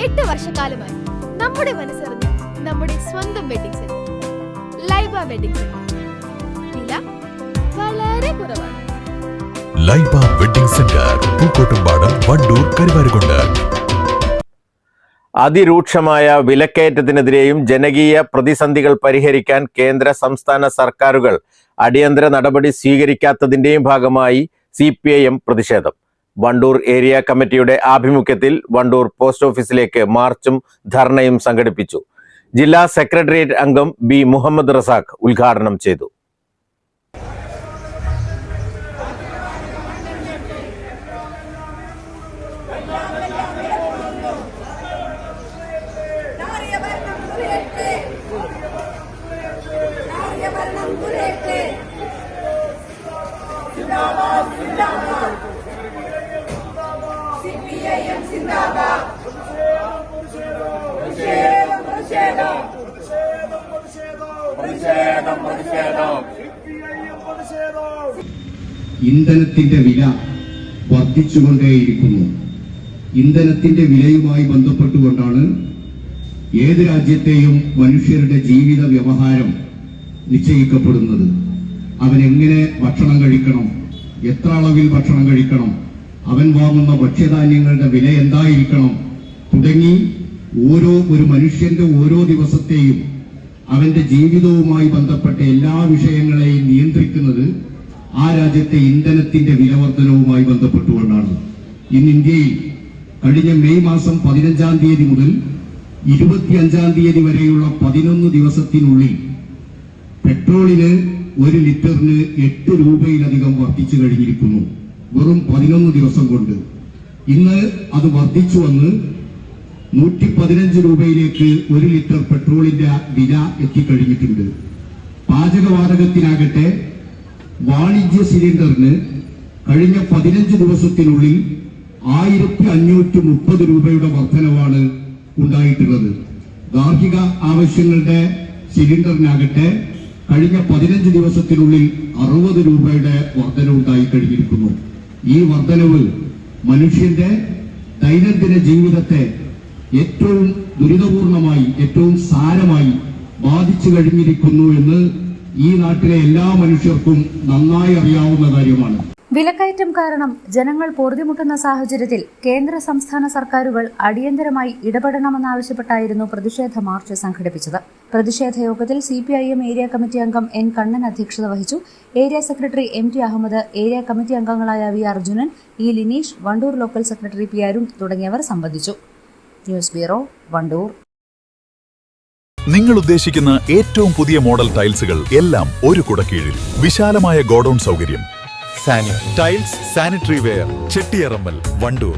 8 വർഷക്കാലമായി നമ്മുടെ മനസ്സറിഞ്ഞ് നമ്മുടെ സ്വന്തം wedding centre Laiba wedding centre. വില വളരെ കുറവാണ്. Laiba wedding centre, Pookkottumpadam, Wandoor, Karuvarakundu. അതിരൂക്ഷമായ വിലക്കയറ്റത്തിനെതിരെയും ജനകീയ പ്രതിസന്ധികൾ പരിഹരിക്കാൻ കേന്ദ്ര സംസ്ഥാന സർക്കാരുകൾ അടിയന്തര നടപടി സ്വീകരിക്കാത്തതിന്റെയും ഭാഗമായി CPIM പ്രതിഷേധം. വണ്ടൂർ ഏരിയ കമ്മിറ്റിയുടെ ആഭിമുഖ്യത്തിൽ വണ്ടൂർ പോസ്റ്റ് ഓഫീസിലേക്ക് മാർച്ചും ധർണയും സംഘടിപ്പിച്ചു. ജില്ലാ സെക്രട്ടേറിയറ്റ് അംഗം B. മുഹമ്മദ് റസാഖ് ഉദ്ഘാടനം ചെയ്തു. ഇന്ധനത്തിന്റെ വില വർദ്ധിച്ചുകൊണ്ടേയിരിക്കുന്നു. ഇന്ധനത്തിന്റെ വിലയുമായി ബന്ധപ്പെട്ടുകൊണ്ടാണ് ഏത് രാജ്യത്തെയും മനുഷ്യരുടെ ജീവിത വ്യവഹാരം നിശ്ചയിക്കപ്പെടുന്നത്. അവനെങ്ങനെ ഭക്ഷണം കഴിക്കണം, എത്ര അളവിൽ ഭക്ഷണം കഴിക്കണം, അവൻ വാങ്ങുന്ന ഭക്ഷ്യധാന്യങ്ങളുടെ വില എന്തായിരിക്കണം തുടങ്ങി ഒരു മനുഷ്യന്റെ ഓരോ ദിവസത്തെയും അവന്റെ ജീവിതവുമായി ബന്ധപ്പെട്ട എല്ലാ വിഷയങ്ങളെയും നിയന്ത്രിക്കുന്നത് ആ രാജ്യത്തെ ഇന്ധനത്തിന്റെ വിലവർദ്ധനവുമായി ബന്ധപ്പെട്ടുകൊണ്ടാണ്. ഇന്ന് ഇന്ത്യയിൽ കഴിഞ്ഞ മെയ് മാസം 15-ാം തീയതി മുതൽ 25-ാം തീയതി വരെയുള്ള 11 ദിവസത്തിനുള്ളിൽ പെട്രോളിന് 1 ലിറ്ററിന് 8 രൂപയിലധികം വർദ്ധിച്ചു കഴിഞ്ഞിരിക്കുന്നു. വെറും 11 ദിവസം കൊണ്ട്. ഇന്ന് അത് വർദ്ധിച്ചു വന്ന് 115 രൂപയിലേക്ക് 1 ലിറ്റർ പെട്രോളിന്റെ വില എത്തിക്കഴിഞ്ഞിട്ടുണ്ട്. പാചകവാതകത്തിനാകട്ടെ വാണിജ്യ സിലിണ്ടറിന് കഴിഞ്ഞ 15 ദിവസത്തിനുള്ളിൽ 1530 രൂപയുടെ വർധനവാണ് ഉണ്ടായിട്ടുള്ളത്. ഗാർഹിക ആവശ്യങ്ങളുടെ സിലിണ്ടറിനാകട്ടെ കഴിഞ്ഞ 15 ദിവസത്തിനുള്ളിൽ 60 രൂപയുടെ വർധന ഉണ്ടായി കഴിഞ്ഞിരിക്കുന്നു. ഈ വർധനവ് മനുഷ്യന്റെ ദൈനംദിന ജീവിതത്തെ ഏറ്റവും ദുരിതപൂർണമായി, ഏറ്റവും സാരമായി ബാധിച്ചു കഴിഞ്ഞിരിക്കുന്നു എന്ന് ഈ നാട്ടിലെ എല്ലാ മനുഷ്യർക്കും നന്നായി അറിയാവുന്ന കാര്യമാണ്. വിലക്കയറ്റം കാരണം ജനങ്ങൾ പൊറുതിമുട്ടുന്ന സാഹചര്യത്തിൽ കേന്ദ്ര സംസ്ഥാന സർക്കാരുകൾ അടിയന്തരമായി ഇടപെടണമെന്നാവശ്യപ്പെട്ടായിരുന്നു പ്രതിഷേധ മാർച്ച് സംഘടിപ്പിച്ചത്. പ്രതിഷേധ യോഗത്തിൽ CPIM ഏരിയ കമ്മിറ്റി അംഗം N. കണ്ണൻ അധ്യക്ഷത വഹിച്ചു. Area secretary MT Ahammed, area committee അംഗങ്ങളായ V. Arjunan, E. Lineesh, Wandoor local secretary P. Arun തുടങ്ങിയവർ സംബന്ധിച്ചു. News bureau, Wandoor. നിങ്ങൾ ഉദ്ദേശിക്കുന്ന ഏറ്റവും പുതിയ മോഡൽ ടൈൽസുകൾ എല്ലാം ഒരു കുടക്കീഴിൽ. വിശാലമായ ഗോഡൌൺ സൗകര്യം. Sani tiles, sanitary ware, Chettiyarammal, Wandoor.